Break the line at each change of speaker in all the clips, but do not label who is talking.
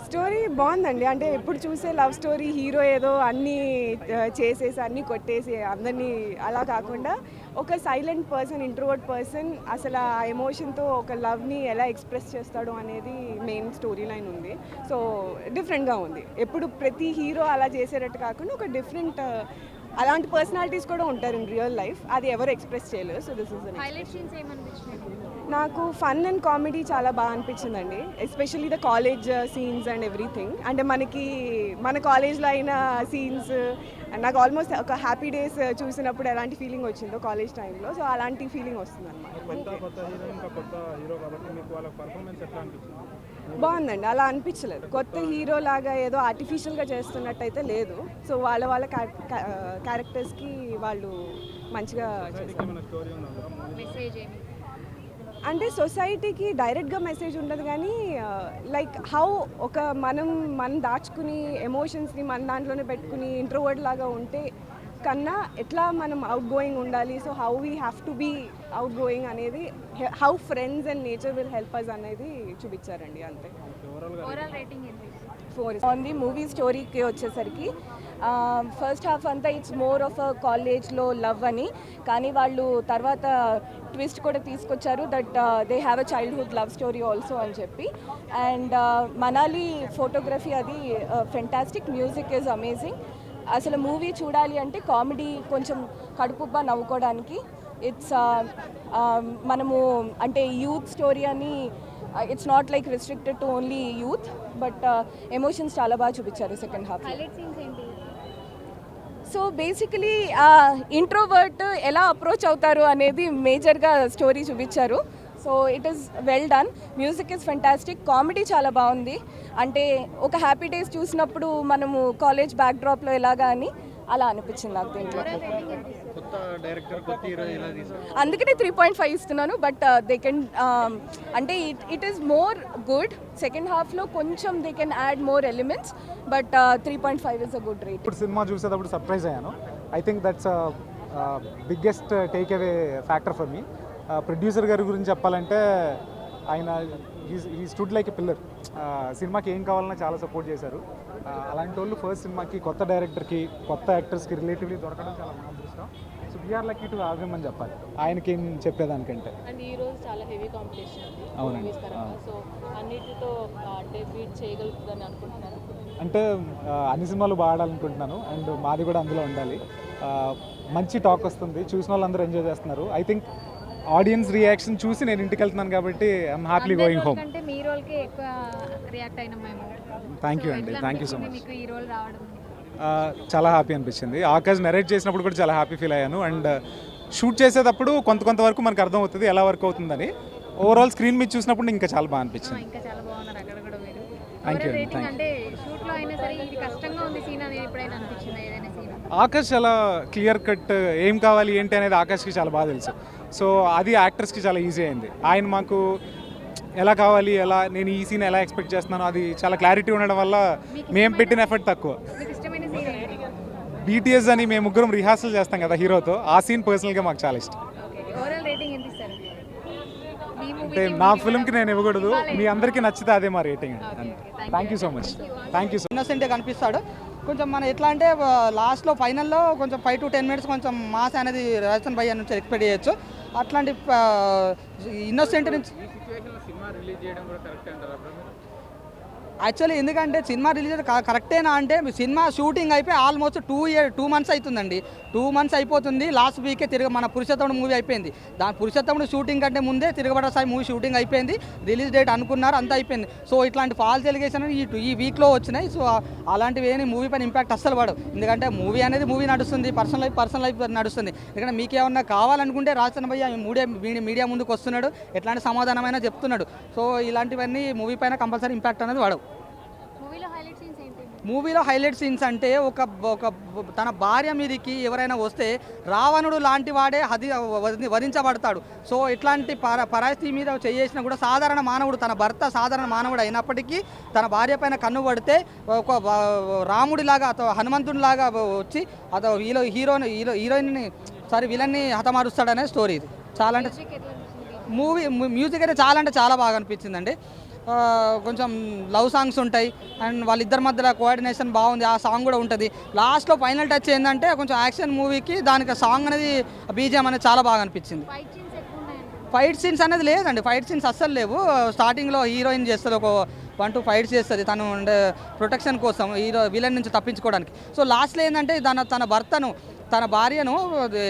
Story బాగుందండి. అంటే ఎప్పుడు చూసే లవ్ స్టోరీ హీరో ఏదో అన్నీ చేసేసి అన్నీ కొట్టేసి అందరినీ అలా కాకుండా ఒక సైలెంట్ పర్సన్, ఇంట్రోవర్ట్ పర్సన్ అసలు ఆ ఎమోషన్తో ఒక లవ్ని ఎలా ఎక్స్ప్రెస్ చేస్తాడు అనేది మెయిన్ స్టోరీ లైన్ ఉంది. సో డిఫరెంట్గా ఉంది. ఎప్పుడు ప్రతి హీరో అలా చేసేటట్టు కాకుండా ఒక డిఫరెంట్ అలాంటి పర్సనాలిటీస్ కూడా ఉంటారు ఇన్ రియల్ లైఫ్. అది ఎవరు ఎక్స్ప్రెస్ చేయలేరు. So this is
highlight scenes ఏమనిపించినాయి?
నాకు ఫన్ అండ్ కామెడీ చాలా బాగా అనిపించిందండి. Especially the college scenes and everything. అంటే మన కాలేజ్లో అయిన సీన్స్ నాకు ఆల్మోస్ట్ ఒక హ్యాపీ డేస్ చూసినప్పుడు ఎలాంటి ఫీలింగ్ వచ్చిందో కాలేజ్ టైంలో, సో అలాంటి ఫీలింగ్ వస్తుంది బాగుందండి. అలా అనిపించలేదు. కొత్త హీరో లాగా ఏదో ఆర్టిఫిషియల్గా చేస్తున్నట్టయితే లేదు. సో వాళ్ళ క్యారెక్టర్స్కి వాళ్ళు మంచిగా చేస్తారు.
మెసేజ్ ఏమి?
అంటే సొసైటీకి డైరెక్ట్గా మెసేజ్ ఉండదు కానీ లైక్ హౌ ఒక మనం దాచుకుని ఎమోషన్స్ని మన దాంట్లోనే పెట్టుకుని ఇంట్రోవర్డ్ లాగా ఉంటే కన్నా ఎట్లా మనం అవుట్ గోయింగ్ ఉండాలి. So how we have to be outgoing అనేది, how friends and nature will help us అనేది చూపించారండి. అంతే.
ఓవరాల్ రేటింగ్ ఏంటి?
4 ఆన్ ది మూవీ స్టోరీకి వచ్చేసరికి ఫస్ట్ హాఫ్ అంతా ఇట్స్ మోర్ ఆఫ్ అ కాలేజ్లో లవ్ అని, కానీ వాళ్ళు తర్వాత ట్విస్ట్ కూడా తీసుకొచ్చారు that they have a childhood love story also అని చెప్పి. అండ్ మనాలి ఫోటోగ్రఫీ అది ఫెంటాస్టిక్, మ్యూజిక్ ఈజ్ అమేజింగ్. అసలు మూవీ చూడాలి అంటే కామెడీ కొంచెం కడుపుబ్బా నవ్వుకోవడానికి. ఇట్స్ మనము అంటే యూత్ స్టోరీ అని, it's not like restricted to only youth, but emotions చాలా బాగా చూపించారు సెకండ్ హాఫ్.
హైలైట్ సీన్స్ ఏంటి?
సో బేసికలీ ఇంట్రోవర్ట్ ఎలా అప్రోచ్ అవుతారు అనేది మేజర్గా స్టోరీ చూపించారు. So it is well done. Music is fantastic. Comedy చాలా బాగుంది. అంటే ఒక హ్యాపీ డేస్ చూసినప్పుడు మనము కాలేజ్ బ్యాక్ డ్రాప్లో ఎలాగా అని అలా అనిపించింది నాకు దీంట్లో. అందుకనే 3.5 ఇస్తున్నాను. బట్ దే కెన్ అంటే it is more good. Second హాఫ్లో కొంచెం they can add more elements, but 3.5 is a good rate.
ఇప్పుడు సినిమా చూసేటప్పుడు సర్ప్రైజ్ అయ్యాను. I think that's biggest take away factor for me. Producer గారి గురించి చెప్పాలంటే ఆయన ఈ స్టూడ్ లైక్ ఎ పిల్లర్. సినిమాకి ఏం కావాలన్నా చాలా సపోర్ట్ చేశారు. అలాంటి వాళ్ళు ఫస్ట్ సినిమాకి కొత్త డైరెక్టర్కి, కొత్త యాక్టర్స్కి రిలేటివ్లీ దొరకడం చాలా మన అదృష్టం. So we are lucky to have him అని చెప్పాలి. ఆయనకి ఏం చెప్పేదానికంటే.
అండ్ ఈ రోజు చాలా హెవీ కాంపిటీషన్ ఉంది.
అవునండి.
సో అన్నిటితో అంటే బీట్ చేయగలుగుతుందని అనుకుంటున్నాను.
అంటే అన్ని సినిమాలు బాగా ఆడాలనుకుంటున్నాను అండ్ మాది కూడా అందులో ఉండాలి. మంచి టాక్ వస్తుంది, చూసిన వాళ్ళందరూ ఎంజాయ్ చేస్తున్నారు. ఐ థింక్ ఆడియన్స్ రియాక్షన్ చూసి నేను ఇంటికి వెళ్తున్నాను కాబట్టి ఐఎమ్ హ్యాపీలీ గోయింగ్ హోమ్.
అంటే మీ రోల్కి ఎక్కువ రియాక్ట్ అయినా మేము.
థ్యాంక్ యూ అండి, థ్యాంక్ యూ సో మచ్.
మీకు ఈ రోల్ రావడం
చాలా హ్యాపీ అనిపించింది. ఆకాష్ నెరేట్ చేసినప్పుడు కూడా చాలా హ్యాపీ ఫీల్ అయ్యాను. అండ్ షూట్ చేసేటప్పుడు కొంతవరకు మనకు అర్థం అవుతుంది ఎలా వర్క్ అవుతుందని. ఓవరాల్ స్క్రీన్ మీద చూసినప్పుడు ఇంకా చాలా బాగా అనిపించింది.
ఇంకా చాలా బాగున్నారు అక్కడ కూడా మీరు.
Thank you.
రేటింగ్ అంటే షూట్లో అయినా సరే ఇది కష్టంగా ఉంది సీన్ అనేది ఎప్పుడైనా అనిపించిందా? ఏదైనా సీన్
ఆకాష్ చాలా క్లియర్ కట్ ఏం కావాలి ఏంటి అనేది ఆకాష్కి చాలా బాగా తెలుసు. సో అది యాక్టర్స్కి చాలా ఈజీ అయింది. ఆయన మాకు ఎలా కావాలి, నేను ఈ సీన్ ఎలా ఎక్స్పెక్ట్ చేస్తున్నానో అది చాలా క్లారిటీ ఉండడం వల్ల మేము పెట్టిన ఎఫర్ట్ తక్కువ.
మీకు ఇష్టమైన సీన్ ఏంటి?
బీటీఎస్ అని మేము ముగ్గురం రిహార్సల్ చేస్తాం కదా హీరోతో, ఆ సీన్ పర్సనల్గా మాకు చాలా ఇష్టం.
ఓవరాల్ రేటింగ్ ఎంత ఇస్తారు?
అంటే నా ఫిల్మ్కి నేను ఇవ్వకూడదు, మీ అందరికీ నచ్చితే అదే మా rating. Thank you so much. Thank you.
ఇన్నోసెంట్గా కనిపిస్తాడు కొంచెం. మన ఎట్లా అంటే లాస్ట్లో ఫైనల్లో కొంచెం 5 to 10 minutes కొంచెం మాస్ అనేది రాజస్థాన్ భయ్య నుంచి ఎక్స్పెక్ట్ చేయొచ్చు. అట్లాంటి ఇన్నోసెంట్ నుంచి యాక్చువల్లీ ఎందుకంటే సినిమా రిలీజ్ కరెక్టేనా అంటే సినిమా షూటింగ్ అయిపోయి ఆల్మోస్ట్ 2 months అవుతుందండి. 2 months అయిపోతుంది. లాస్ట్ వీకే మన పురుషోత్తముడు మూవీ అయిపోయింది. దాని పురుషోత్తముడు షూటింగ్ కంటే ముందే తిరగబడ సాయి మూవీ షూటింగ్ అయిపోయింది. రిలీజ్ డేట్ అనుకున్నారు, అంతా అయిపోయింది. సో ఇట్లాంటి ఫాల్స్ ఎలిగేషన్ ఈ వీక్లో వచ్చినాయి. సో అలాంటివి ఏమి మూవీ పైన ఇంపాక్ట్ అస్సలు పడవు. ఎందుకంటే మూవీ అనేది మూవీ నడుస్తుంది, పర్సనల్ లైఫ్ నడుస్తుంది. ఎందుకంటే మీకు ఏమన్నా కావాలనుకుంటే రాజస్థాన్ భయ్య మీడియా ముందుకు వస్తున్నాడు, ఎట్లాంటి సమాధానమైనా చెప్తున్నాడు. సో ఇలాంటివన్నీ మూవీ పైన కంపల్సరీ ఇంపాక్ట్ అనేది పడవు. మూవీలో హైలైట్ సీన్స్ అంటే ఒక తన భార్య మీదకి ఎవరైనా వస్తే రావణుడు లాంటి వాడే వధించబడతాడు. సో ఇట్లాంటి పరాస్తి మీద చేసినా కూడా సాధారణ మానవుడు, తన భర్త సాధారణ మానవుడు అయినప్పటికీ తన భార్య పైన కన్ను పడితే ఒక రాముడిలాగా అతను హనుమంతుడిలాగా వచ్చి అతను హీరోయిన్ని విలన్ని హతమారుస్తాడనే స్టోరీ ఇది. చాలా అంటే మ్యూజిక్ అయితే చాలా బాగా అనిపించిందండి. కొంచెం లవ్ సాంగ్స్ ఉంటాయి అండ్ వాళ్ళిద్దరి మధ్యలో కోఆర్డినేషన్ బాగుంది, ఆ సాంగ్ కూడా ఉంటుంది. లాస్ట్లో ఫైనల్ టచ్ ఏంటంటే కొంచెం యాక్షన్ మూవీకి దానికి సాంగ్ అనేది బీజిఎం అనేది చాలా బాగా అనిపించింది.
ఫైట్ సీన్స్ ఎక్కువ ఉన్నాయండి.
ఫైట్ సీన్స్ అనేది లేదండి, ఫైట్ సీన్స్ అస్సలు లేవు. స్టార్టింగ్లో హీరోయిన్ చేస్తుంది ఒక 1-2 ఫైట్స్ చేస్తుంది తను అంటే ప్రొటెక్షన్ కోసం, హీరో విలన్ నుంచి తప్పించుకోవడానికి. సో లాస్ట్లో ఏంటంటే తన భర్తను తన భార్యను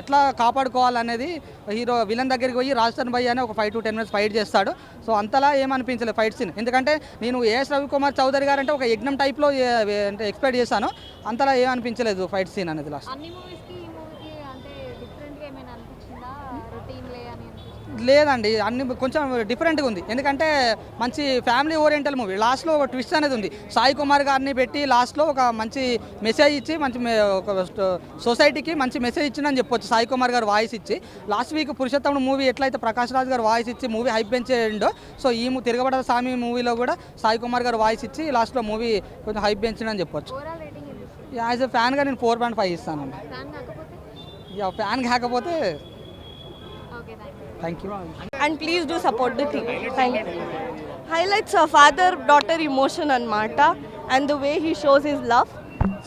ఎట్లా కాపాడుకోవాలనేది హీరో విలన్ దగ్గరికి పోయి రాజస్థాన్ భయ్ అని ఒక 5 to 10 minutes ఫైట్ చేస్తాడు. సో అంతలా ఏమనిపించలేదు ఫైట్ సీన్, ఎందుకంటే నేను ఏఎస్ రవికుమార్ చౌదరి గారు అంటే ఒక యజ్ఞం టైప్లో అంటే ఎక్స్పెక్ట్ చేశాను, అంతలా ఏమనిపించలేదు ఫైట్ సీన్ అనేది లాస్ట్.
అన్ని మూవీస్కి ఈ మూవీకి అంటే డిఫరెంట్గా ఏమైనా అనిపించిందా, రొటీన్ లే అని అనిపించింది?
లేదండి, అన్ని కొంచెం డిఫరెంట్గా ఉంది, ఎందుకంటే మంచి ఫ్యామిలీ ఓరియంటల్ మూవీ. లాస్ట్లో ఒక ట్విస్ట్ అనేది ఉంది, సాయి కుమార్ గారిని పెట్టి లాస్ట్లో ఒక మంచి మెసేజ్ ఇచ్చి ఒక సొసైటీకి మంచి మెసేజ్ ఇచ్చిందని చెప్పొచ్చు సాయి కుమార్ గారు వాయిస్ ఇచ్చి. లాస్ట్ వీక్ పురుషోత్తముడు మూవీ ఎట్లయితే ప్రకాష్ రాజ్ గారు వాయిస్ ఇచ్చి మూవీ హైప్ పెంచేయండో, సో ఈ తిరగబడ స్వామి మూవీలో కూడా సాయి కుమార్ గారు వాయిస్ ఇచ్చి లాస్ట్లో మూవీ కొంచెం హైప్ పెంచిందని చెప్పొచ్చు.
ఓవరాల్ రేటింగ్ ఎంత ఇస్తారు?
యాజ్ ఎ ఫ్యాన్గా నేను 4.5 ఇస్తానండి.
ఫ్యాన్ కాకపోతే?
ఫ్యాన్ కాకపోతే
okay,
thank you.
And please do support the team. Thank you. Highlights a father-daughter emotion అన్నమాట, and the way he shows his love.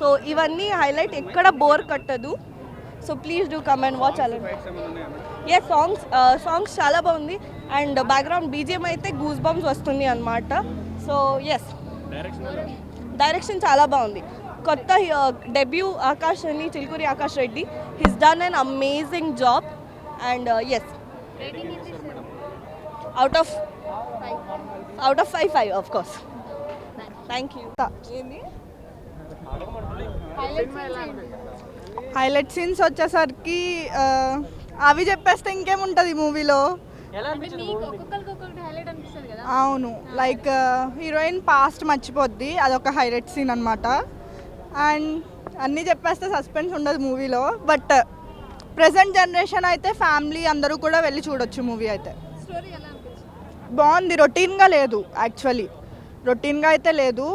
So ఇవన్నీ హైలైట్, ఎక్కడ బోర్ కట్టదు. So please do come and watch అలా. Yes, songs చాలా బాగుంది and background BGM అయితే goose bumps వస్తుంది అనమాట. సో ఎస్, డైరెక్షన్ చాలా బాగుంది. కొత్త డెబ్యూ ఆకాష్ అని, Chilukuri Akash Reddy, he's done an amazing job and yes,
rating ఎంత ఇస్తారు?
out of 5 of course. Thank you.
Highlight scenes వచ్చేసరికి అవి చెప్పేస్తే ఇంకేముంటుంది మూవీలో.
అంటే మీకు ఒక్కొక్కరికి హైలైట్ అనిపిస్తుంది కదా.
అవును, లైక్ హీరోయిన్ పాస్ట్ మర్చిపోద్ది, అదొక హైలైట్ సీన్ అనమాట. అండ్ అన్నీ చెప్పేస్తే సస్పెన్స్ ఉండదు మూవీలో, బట్ ప్రజెంట్ జనరేషన్ అయితే ఫ్యామిలీ అందరూ కూడా వెళ్ళి చూడొచ్చు మూవీ అయితే.
స్టోరీ ఎలా అనిపించింది?
బాగుంది, రొటీన్గా లేదు, యాక్చువల్లీ రొటీన్గా అయితే లేదు.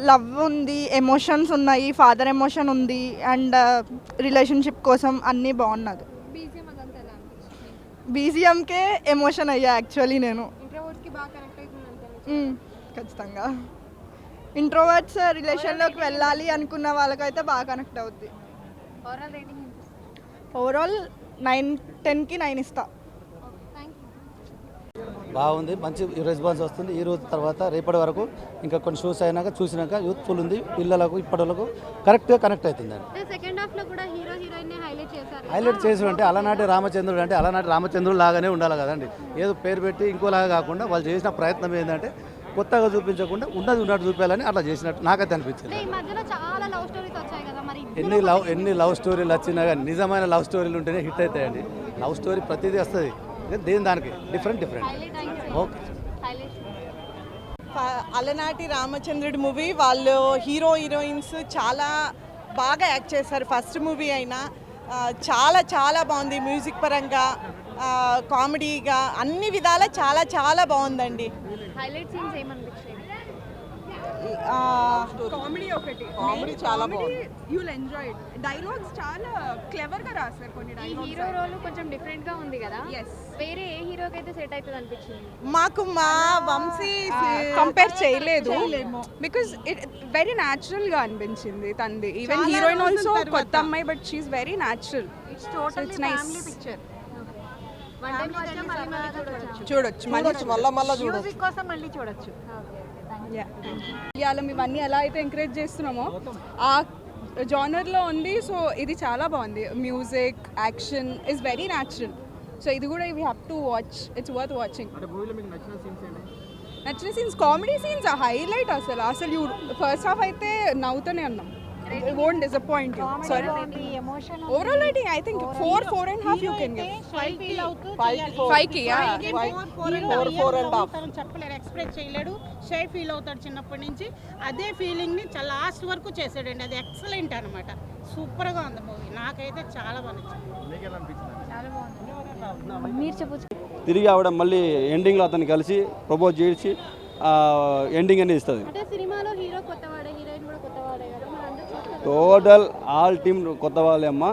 లవ్ ఉంది, ఎమోషన్స్ ఉన్నాయి, ఫాదర్ ఎమోషన్ ఉంది అండ్ రిలేషన్షిప్ కోసం అన్నీ బాగున్నది.
బీజిఎం అదంతా ఎలా అనిపించింది?
బీజిఎంకే ఎమోషన్ అయ్యా యాక్చువల్లీ నేను.
ఇంట్రోవర్ట్స్కి బాగా కనెక్ట్ అవుతుంది అంటే
ఖచ్చితంగా ఇంట్రోవర్ట్స్ రిలేషన్లోకి వెళ్ళాలి అనుకున్న వాళ్ళకైతే బాగా కనెక్ట్ అవుద్ది.
ఓవరాల్ రేటింగ్ ఎంత ఇస్తారు?
ఓవరాల్ 9-10కి 9 ఇస్తా.
Thank you.
బాగుంది, మంచి రెస్పాన్స్ వస్తుంది. ఈ రోజు తర్వాత రేపటి వరకు ఇంకా కొన్ని షోస్ అయినాక చూసినాక యూత్ఫుల్ ఉంది, పిల్లలకు ఇప్పటి వరకు కరెక్ట్గా కనెక్ట్ అవుతుందండి.
సెకండ్ హాఫ్ లో కూడా హీరో హీరోయిన్ హైలైట్ చేశారు.
హైలైట్ చేసి అంటే అలనాటి రామచంద్రుడు అంటే అలనాటి రామచంద్రుడు లాగానే ఉండాలి కదండి. ఏదో పేరు పెట్టి ఇంకోలాగా కాకుండా వాళ్ళు చేసిన ప్రయత్నం ఏంటంటే కొత్తగా చూపించకుండా ఉన్నట్టు చూపించాలని అట్లా చేసినట్టు నాకైతే అనిపించింది.
ఈ మధ్యలో చాలా లవ్ స్టోరీస్ వచ్చాయి కదా, మరి
ఎన్ని లవ్ స్టోరీలు వచ్చినా కానీ నిజమైన లవ్ స్టోరీలు ఉంటేనే హిట్ అవుతాయండి. లవ్ స్టోరీ ప్రతిదీ వస్తుంది, దేని దానికి డిఫరెంట్ ఓకే.
అలనాటి రామచంద్రుడి మూవీ, వాళ్ళు హీరోయిన్స్ చాలా బాగా యాక్ట్ చేశారు. ఫస్ట్ మూవీ అయినా చాలా బాగుంది, మ్యూజిక్ పరంగా, కామెడీగా, అన్ని విధాలా చాలా బాగుందండి.
హైలైట్ సీన్స్ ఏమనిపించాయి?
కామెడీ ఒకటి,
కామెడీ చాలా బాగుంది.
You'll enjoy. డైలాగ్స్ చాలా క్లెవర్ గా రాస్తారు కొన్ని
ఈ
డైలాగ్స్.
హీరో రోల్ కొంచెం డిఫరెంట్ గా ఉంది కదా.
Yes.
వేరే ఏ హీరోకి అయితే సెట్ అవుతుంది అనిపించింది?
మాకు మా వంశీ
కంపేర్ చేయలేదు, బికాస్ ఇట్ వెరీ న్యాచురల్ గా అనిపించింది తనది. ఈవెన్ హీరోయిన్ ఆల్సో కొత్త అమ్మాయి, but she is very natural.
It's totally
It's nice.
Family picture. One time వచ్చా మళ్ళీ చూడొచ్చు.
చూడొచ్చు,
మళ్ళా
మ్యూజిక్ కోసం మళ్ళీ చూడొచ్చు.
మలయాళం ఇవన్నీ ఎలా అయితే ఎంకరేజ్ చేస్తున్నామో ఆ జానర్లో ఉంది. సో ఇది చాలా బాగుంది, music, action is very natural. So ఇది కూడా we have to watch, it's worth watching. నచ్చిన సీన్స్, కామెడీ సీన్స్ హైలైట్. అసలు ఫస్ట్ హాఫ్ అయితే నవ్వుతూనే ఉన్నాం. It won't disappoint you. Sorry. Overall rating, I think 4.5 you can give. 5 ki, yeah.
4.5.
చెప్పలేడు, express చేయలేడు, shy feel అవుతాడు చిన్నప్పటి నుంచి. అదే ఫీలింగ్ని లాస్ట్ వరకు చేసాడండి, అది ఎక్సలెంట్ అనమాట. సూపర్గా ఉంది మూవీ, నాకైతే చాలా బాగా నచ్చింది.
మీరు చెప్పొచ్చు.
తిరిగి ఆవిడ మళ్ళీ ఎండింగ్లో అతన్ని కలిసి ప్రపోజ్ చేసి ఎండింగ్ అనేది ఇస్తుంది.
అంటే సినిమాలో హీరో కొత్తవాడే, హీరోయిన్ కూడా కొత్తవాడే కదా, మరి అందరూ చూస్తారు.
టోటల్ ఆల్ టీమ్ కొత్త వాళ్ళే అమ్మ.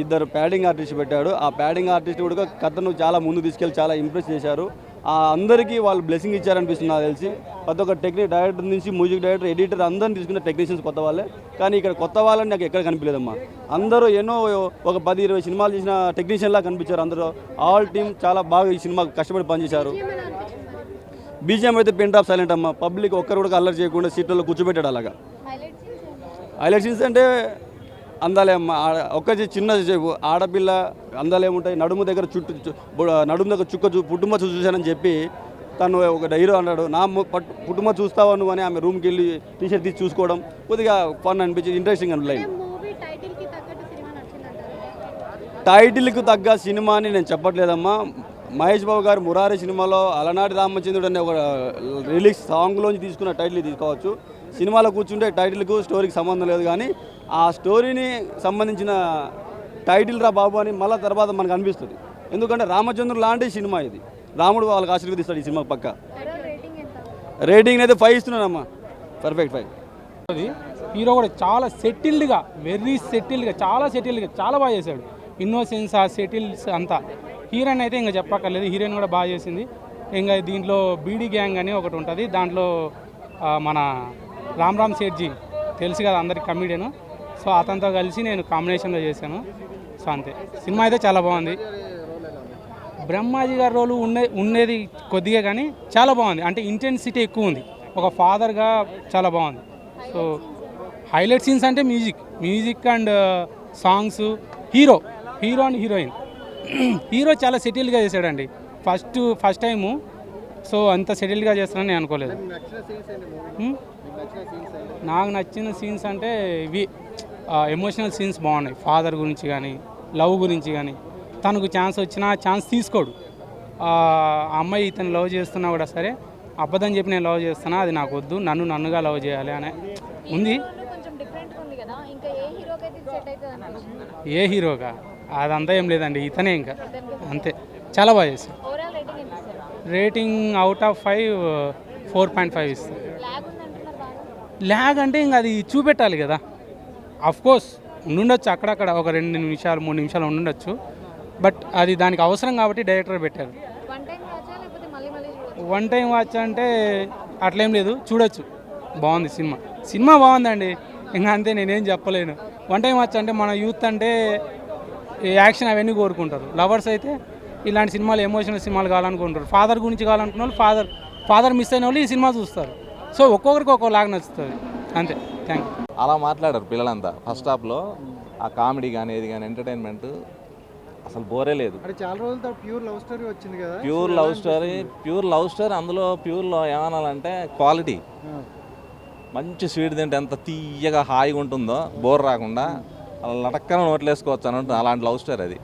ఇద్దరు ప్యాడింగ్ ఆర్టిస్ట్ పెట్టాడు, ఆ ప్యాడింగ్ ఆర్టిస్ట్ కూడా కథను చాలా ముందు తీసుకెళ్ళి చాలా ఇంప్రెస్ చేశారు. అందరికీ వాళ్ళు బ్లెస్సింగ్ ఇచ్చారనిపిస్తుంది నాకు తెలిసి. ప్రతి ఒక్క డైరెక్టర్ నుంచి మ్యూజిక్ డైరెక్టర్, ఎడిటర్ అందరిని తీసుకున్న టెక్నీషియన్స్ కొత్త వాళ్ళే. కానీ ఇక్కడ కొత్త వాళ్ళని నాకు ఎక్కడ కనిపించలేదమ్మా. అందరూ ఎన్నో ఒక 10-20 సినిమాలు చేసిన టెక్నీషియన్లా కనిపించారు. అందరూ ఆల్ టీమ్ చాలా బాగా ఈ సినిమాకి కష్టపడి పనిచేశారు. బీజిఎం అయితే పెన్ డ్రాప్ సైలెంట్ అమ్మ. పబ్లిక్ ఒక్కరు కూడా అల్లరి చేయకుండా సీట్లలో కూర్చోబెట్టాడు అలాగా. హైలైట్ సీన్స్ అంటే అందాలేమ్మ. ఒక్క చిన్న ఆడపిల్ల అందాలేముంటాయి, నడుము దగ్గర చుక్క పుట్టుమ చూశానని చెప్పి తను ఒక హీరో అన్నాడు. నా పుట్టుమ చూస్తావా నువ్వు అని ఆమె రూమ్కి వెళ్ళి టీషర్ట్ తీసి చూసుకోవడం కొద్దిగా ఫన్ అనిపించింది, ఇంట్రెస్టింగ్ అనిపించింది. టైటిల్కి తగ్గ సినిమా అని నేను చెప్పట్లేదమ్మా. మహేష్ బాబు గారు మురారి సినిమాలో అలనాటి రామచంద్రుడు అనే ఒక రిలీజ్ సాంగ్లోంచి తీసుకున్న టైటిల్ తీసుకోవచ్చు. సినిమాలో కూర్చుంటే టైటిల్కు స్టోరీకి సంబంధం లేదు, కానీ ఆ స్టోరీని సంబంధించిన టైటిల్ రా బాబు అని మళ్ళీ తర్వాత మనకు అనిపిస్తుంది. ఎందుకంటే రామచంద్రుడు లాంటి సినిమా ఇది. రాముడు వాళ్ళకి ఆశీర్వదిస్తాడు ఈ సినిమా పక్క. రేటింగ్ అయితే 5 ఇస్తున్నానమ్మా. పర్ఫెక్ట్ 5.
హీరో కూడా చాలా సెటిల్డ్గా, వెరీ సెటిల్డ్గా, చాలా బాగా చేశాడు. ఇన్నోసెన్స్, ఆ సెటిల్స్ అంతా. హీరోయిన్ అయితే ఇంకా చెప్పక్కర్లేదు, హీరోయిన్ కూడా బాగా చేసింది. ఇంకా దీంట్లో బీడీ గ్యాంగ్ అని ఒకటి ఉంటుంది, దాంట్లో మన రామ్ సేఠ్జీ తెలుసు కదా అందరికి, కమిడియను. సో అతనితో కలిసి నేను కాంబినేషన్లో చేశాను. సో అంతే. సినిమా అయితే చాలా బాగుంది. బ్రహ్మాజీ గారి రోలు ఉండేది కొద్దిగా, కానీ చాలా బాగుంది. అంటే ఇంటెన్సిటీ ఎక్కువ ఉంది. ఒక ఫాదర్గా చాలా బాగుంది. సో హైలైట్ సీన్స్ అంటే music and songs, hero and heroine. Hero చాలా సెటిల్గా చేశాడండి. First time. సో అంత సెటిల్గా చేస్తానని నేను అనుకోలేదు. నాకు నచ్చిన సీన్స్ అంటే ఇవి ఎమోషనల్ సీన్స్ బాగున్నాయి. ఫాదర్ గురించి కానీ, లవ్ గురించి కానీ. తనకు ఛాన్స్ వచ్చినా ఛాన్స్ తీసుకోడు. ఆ అమ్మాయి ఇతను లవ్ చేస్తున్నా కూడా సరే, అబద్ధం చెప్పి నేను లవ్ చేస్తున్నా, అది నాకు వద్దు, నన్నుగా లవ్ చేయాలి అనే ఉంది. ఏ హీరోగా అదంతా ఏం లేదండి, ఇతనే ఇంకా అంతే. చాలా బాగా చేశారు. రేటింగ్ అవుట్ ఆఫ్ 5 4.5 ఇస్తాను. ల్యాగ్ అంటే ఇంకా అది చూపెట్టాలి కదా. కోర్స్ ఉండుండొచ్చు అక్కడక్కడ ఒక 2 నిమిషాలు 3 నిమిషాలు ఉండుండొచ్చు. బట్ అది దానికి అవసరం కాబట్టి డైరెక్టర్ పెట్టారు. వన్ టైం వాచ్ అంటే అట్లేం లేదు, చూడొచ్చు. బాగుంది సినిమా బాగుందండి. ఇంకా అంతే, నేనేం చెప్పలేను. వన్ టైం వాచ్ అంటే మన యూత్ అంటే యాక్షన్ అవన్నీ కోరుకుంటారు. లవర్స్ అయితే ఇలాంటి సినిమాలు, ఎమోషనల్ సినిమాలు కావాలనుకుంటారు. ఫాదర్ గురించి కావాలనుకున్న వాళ్ళు, ఫాదర్ మిస్ అయిన వాళ్ళు ఈ సినిమా చూస్తారు. సో ఒక్కొక్కరికి ఒక్కోలాగా నచ్చుతుంది. అంతే. Thank you.
అలా మాట్లాడారు పిల్లలంతా. ఫస్ట్ హాఫ్లో ఆ కామెడీ కానీ ఏది కానీ ఎంటర్టైన్మెంట్ అసలు బోరే లేదు.
చాలా రోజులతో ప్యూర్ లవ్ స్టోరీ వచ్చింది కదా.
Pure love story. అందులో ప్యూర్లో ఏమనాలంటే క్వాలిటీ. మంచి స్వీట్ తింటే ఎంత తీయగా హాయిగా ఉంటుందో, బోర్ రాకుండా అలా లటక్కన నోట్లేసుకోవచ్చు అని ఉంటుంది. అలాంటి లవ్ స్టోరీ అది.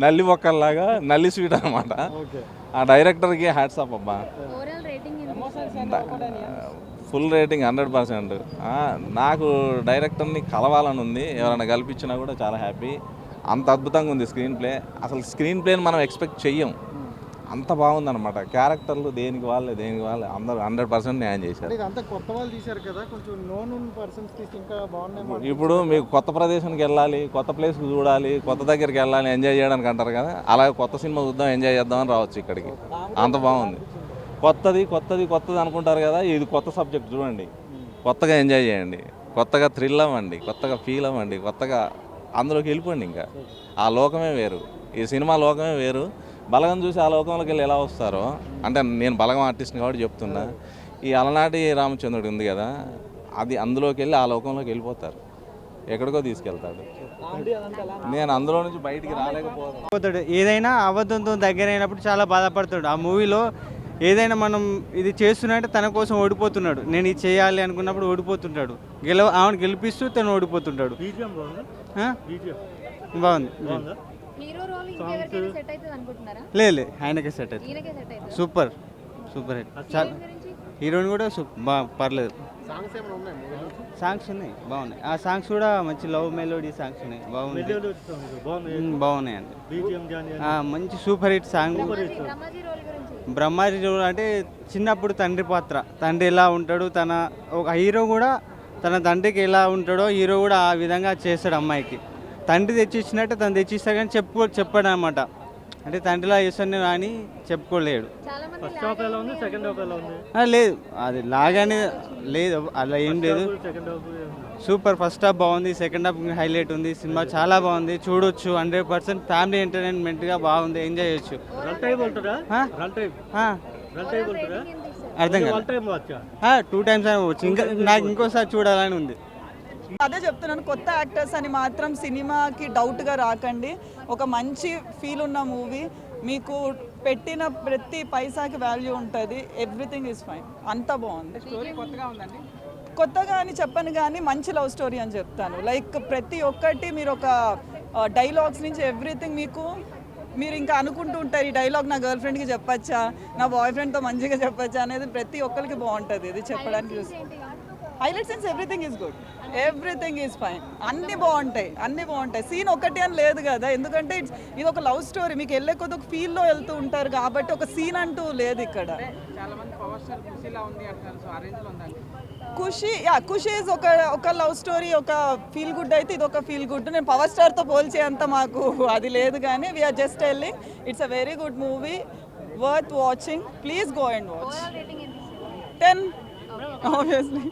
నల్లి బొక్కల్లాగా నల్లి స్వీట్ అనమాట. ఆ డైరెక్టర్కి హ్యాట్స్ ఆఫ్ అబ్బా. Full rating 100%. నాకు డైరెక్టర్ని కలవాలని ఉంది. ఎవరైనా కల్పించినా కూడా చాలా హ్యాపీ. అంత అద్భుతంగా ఉంది స్క్రీన్ ప్లే. అసలు స్క్రీన్ ప్లేని మనం ఎక్స్పెక్ట్ చెయ్యం, అంత బాగుందన్నమాట. క్యారెక్టర్లు దేనికి వాళ్ళే అందరూ 100% న్యాయం చేశారు. ఇప్పుడు మీకు కొత్త ప్రదేశానికి వెళ్ళాలి, కొత్త ప్లేస్కి చూడాలి, కొత్త దగ్గరికి వెళ్ళాలి, ఎంజాయ్ చేయడానికి అంటారు కదా, అలాగే కొత్త సినిమా చూద్దాం, ఎంజాయ్ చేద్దామని రావచ్చు ఇక్కడికి. అంత బాగుంది. కొత్తది అనుకుంటారు కదా, ఇది కొత్త సబ్జెక్ట్ చూడండి, కొత్తగా ఎంజాయ్ చేయండి, కొత్తగా థ్రిల్ అవ్వండి, కొత్తగా ఫీల్ అవ్వండి, కొత్తగా అందులోకి వెళ్ళిపోండి. ఇంకా ఆ లోకమే వేరు, ఈ సినిమా లోకమే వేరు. బలగం చూసి ఆ లోకంలోకి వెళ్ళి ఎలా వస్తారో, అంటే నేను బలగం ఆర్టిస్ట్ని కాబట్టి చెప్తున్నా, ఈ అలనాటి రామచంద్రుడు ఉంది కదా, అది అందులోకి వెళ్ళి ఆ లోకంలోకి వెళ్ళిపోతారు, ఎక్కడికో తీసుకెళ్తాడు. నేను అందులో నుంచి బయటికి రాలేకపోతాడు.
ఏదైనా అబద్ధంతో దగ్గర అయినప్పుడు చాలా బాధపడతాడు. ఆ మూవీలో ఏదైనా మనం ఇది చేస్తున్నట్టే తన కోసం ఓడిపోతున్నాడు. నేను ఇది చేయాలి అనుకున్నప్పుడు ఓడిపోతుంటాడు. ఆమెను గెలిపిస్తూ తను ఓడిపోతుంటాడు. బాగుంది. లేదు ఆయనకే సెట్ అవుతుంది. Super hit. హీరోయిన్ కూడా పర్లేదు. సాంగ్స్ ఉన్నాయి, బాగున్నాయి. ఆ సాంగ్స్ కూడా మంచి లవ్ మెలోడీ సాంగ్స్ ఉన్నాయి, బాగున్నాయి అండి. మంచి super hit song. Brahmaji role అంటే చిన్నప్పుడు తండ్రి పాత్ర, తండ్రి ఎలా ఉంటాడు, తన ఒక హీరో కూడా తన తండ్రికి ఎలా ఉంటాడో హీరో కూడా ఆ విధంగా చేస్తాడు అమ్మాయికి. తండ్రి తెచ్చిచ్చినట్టే తను తెచ్చిస్తాడు, కానీ చెప్పాడు అనమాట. అంటే తండ్రిలా చేస్తాను అని చెప్పుకోలేడు.
చాలా మంది
ఫస్ట్ హాఫ్ ఎలా ఉంది, సెకండ్ హాఫ్ ఎలా ఉంది?
లేదు అది లాగానే లేదు, అలా ఏం లేదు.
Second half
super. First half బాగుంది, సెకండ్ హాఫ్ హైలైట్ ఉంది. సినిమా చాలా బాగుంది, చూడొచ్చు. 100% ఫ్యామిలీ ఎంటర్టైన్మెంట్గా బాగుంది, ఎంజాయ్ చేయొచ్చు.
రన్ టైం ఉంటుందా? రన్ టైం ఉంటుందా?
అర్థం
వన్
కాదు.
టైం వచ్చా?
2 times అవ్వచ్చు. ఇంకా నాకు ఇంకోసారి చూడాలని ఉంది.
అదే చెప్తున్నాను, కొత్త యాక్టర్స్ అని మాత్రం సినిమాకి డౌట్గా రాకండి. ఒక మంచి ఫీల్ ఉన్న మూవీ, మీకు పెట్టిన ప్రతి పైసాకి వాల్యూ ఉంటుంది. ఎవ్రీథింగ్ ఈజ్ ఫైన్, అంత బాగుంది.
స్టోరీ కొత్తగా ఉందండి.
కొత్తగా అని చెప్పను కానీ మంచి లవ్ స్టోరీ అని చెప్తాను. లైక్ ప్రతి ఒక్కటి మీరు ఒక డైలాగ్స్ నుంచి ఎవ్రీథింగ్ మీరు ఇంకా అనుకుంటూ ఉంటారు, ఈ డైలాగ్ నా గర్ల్ ఫ్రెండ్కి చెప్పచ్చా, నా బాయ్ ఫ్రెండ్తో మంచిగా చెప్పచ్చా అనేది ప్రతి ఒక్కరికి బాగుంటుంది. ఇది చెప్పడానికి చూసి highlight scenes everything is good, everything is fine. అన్నీ బాగుంటాయి. సీన్ ఒకటి అని లేదు కదా, ఎందుకంటే ఇది ఒక లవ్ స్టోరీ. మీకు వెళ్ళే కొద్ది ఒక ఫీల్లో వెళ్తూ ఉంటారు కాబట్టి ఒక సీన్ అంటూ లేదు ఇక్కడ. ఖుషి ఈజ్ ఒక లవ్ స్టోరీ, ఒక ఫీల్ గుడ్. అయితే ఇది ఒక ఫీల్ గుడ్. నేను పవర్ స్టార్తో పోల్చే అంత మాకు అది లేదు కానీ we are just telling it's a very good movie, worth watching. Please go and watch. 10 obviously.